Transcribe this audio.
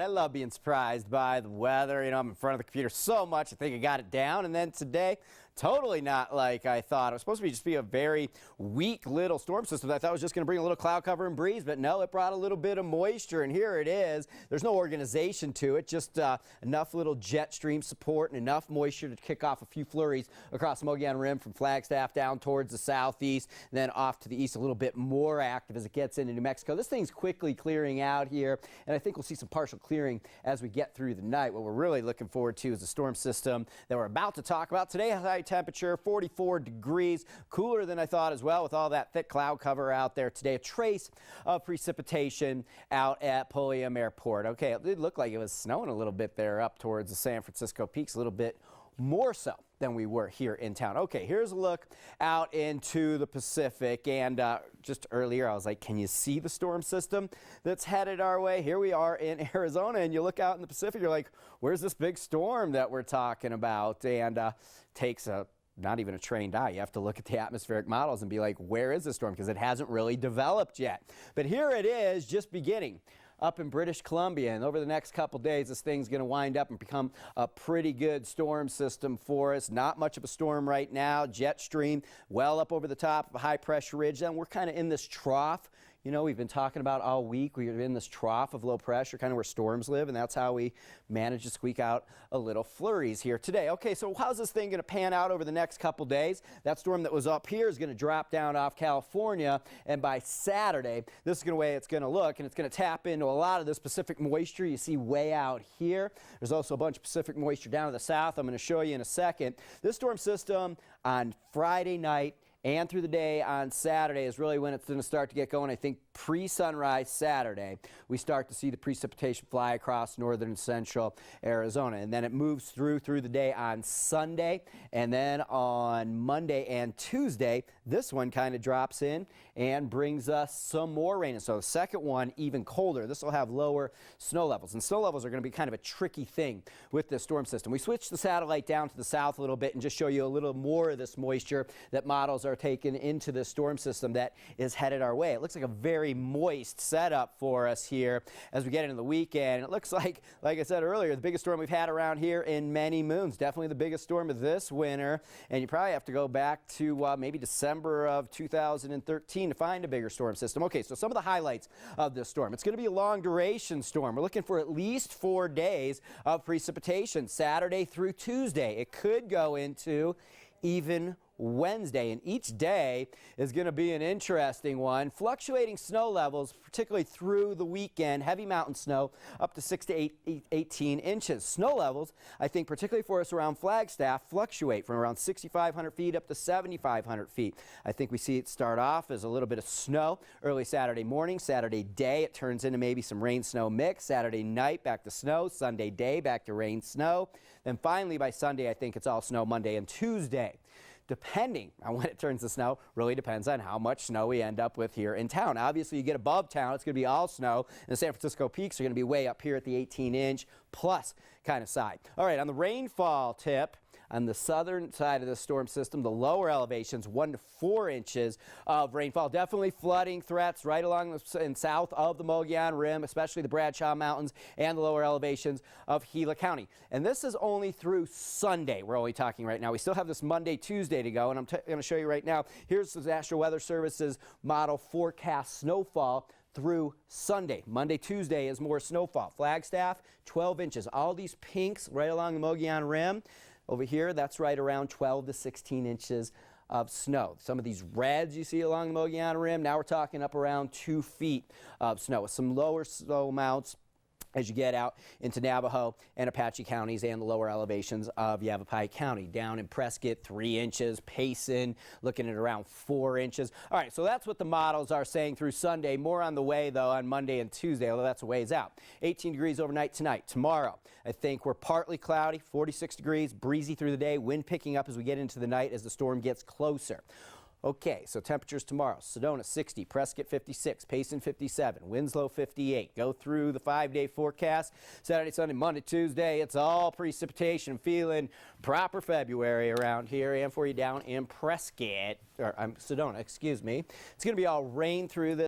right. I love being surprised by the weather. You know, I'm in front of the computer so much. I think I got it down. And then today, totally not like I thought. It was supposed to be a very weak little storm system that I thought was just going to bring a little cloud cover and breeze. But no, it brought a little bit of moisture. And here it is. There's no organization to it. Just enough little jet stream support and enough moisture to kick off a few flurries across the Mogollon Rim from Flagstaff down towards the southeast. And then off to the east, a little bit more active as it gets into New Mexico. This thing's quickly clearing out here. And I think we'll see some partial clearing as we get through the night. What we're really looking forward to is the storm system that we're about to talk about today. High temperature, 44 degrees, cooler than I thought as well with all that thick cloud cover out there today. A trace of precipitation out at Pulliam Airport. Okay, it did look like it was snowing a little bit there up towards the San Francisco peaks, a little bit more so than we were here in town. Okay, here's a look out into the Pacific. And just earlier, I was like, can you see the storm system that's headed our way? Here we are in Arizona, and you look out in the Pacific, you're like, where's this big storm that we're talking about? And takes not even a trained eye. You have to look at the atmospheric models and be like, where is this storm? Because it hasn't really developed yet. But here it is, just beginning up in British Columbia, and over the next couple days this thing's going to wind up and become a pretty good storm system for us. Not much of a storm right now. Jet stream well up over the top of a high pressure ridge, and we're kind of in this trough. You know, we've been talking about all week. We're in this trough of low pressure, kind of where storms live, and that's how we manage to squeak out a little flurries here today. Okay, so how's this thing going to pan out over the next couple days? That storm that was up here is going to drop down off California, and by Saturday, this is the way it's going to look, and it's going to tap into a lot of this Pacific moisture you see way out here. There's also a bunch of Pacific moisture down to the south. I'm going to show you in a second. This storm system on Friday night and through the day on Saturday is really when it's going to start to get going. I think pre-sunrise Saturday, we start to see the precipitation fly across northern and central Arizona. And then it moves through the day on Sunday. And then on Monday and Tuesday, this one kind of drops in and brings us some more rain. And so the second one, even colder. This will have lower snow levels. And snow levels are going to be kind of a tricky thing with this storm system. We switched the satellite down to the south a little bit and just show you a little more of this moisture that models are taken into the storm system that is headed our way. It looks like a very moist setup for us here as we get into the weekend. It looks like I said earlier, the biggest storm we've had around here in many moons. Definitely the biggest storm of this winter. And you probably have to go back to maybe December of 2013 to find a bigger storm system. Okay, so some of the highlights of this storm. It's going to be a long duration storm. We're looking for at least 4 days of precipitation, Saturday through Tuesday. It could go into even Wednesday, and each day is going to be an interesting one. Fluctuating snow levels, particularly through the weekend. Heavy mountain snow up to 6 to 18 inches. Snow levels, I think, particularly for us around Flagstaff, fluctuate from around 6,500 feet up to 7,500 feet. I think we see it start off as a little bit of snow early Saturday morning. Saturday day, it turns into maybe some rain-snow mix. Saturday night, back to snow. Sunday day, back to rain-snow. Then finally, by Sunday, I think it's all snow Monday and Tuesday. Depending on when it turns to snow, really depends on how much snow we end up with here in town. Obviously, you get above town, it's going to be all snow, and the San Francisco peaks are going to be way up here at the 18-inch plus kind of side. All right, on the rainfall tip, on the southern side of the storm system, the lower elevations, 1 to 4 inches of rainfall. Definitely flooding threats right along and south of the Mogollon Rim, especially the Bradshaw Mountains and the lower elevations of Gila County. And this is only through Sunday. We're only talking right now. We still have this Monday, Tuesday to go, and I'm going to show you right now. Here's the National Weather Service's model forecast snowfall through Sunday. Monday, Tuesday is more snowfall. Flagstaff, 12 inches. All these pinks right along the Mogollon Rim. Over here, that's right around 12 to 16 inches of snow. Some of these reds you see along the Mogollon Rim, now we're talking up around 2 feet of snow with some lower snow amounts as you get out into Navajo and Apache counties and the lower elevations of Yavapai County. Down in Prescott, 3 inches. Payson, looking at around 4 inches. All right, so that's what the models are saying through Sunday. More on the way, though, on Monday and Tuesday, although that's a ways out. 18 degrees overnight tonight. Tomorrow, I think we're partly cloudy, 46 degrees, breezy through the day, wind picking up as we get into the night as the storm gets closer. Okay, so temperatures tomorrow. Sedona 60, Prescott 56, Payson 57, Winslow 58. Go through the 5-day forecast. Saturday, Sunday, Monday, Tuesday, it's all precipitation. Feeling proper February around here and for you down in Prescott, or Sedona, excuse me. It's going to be all rain through this.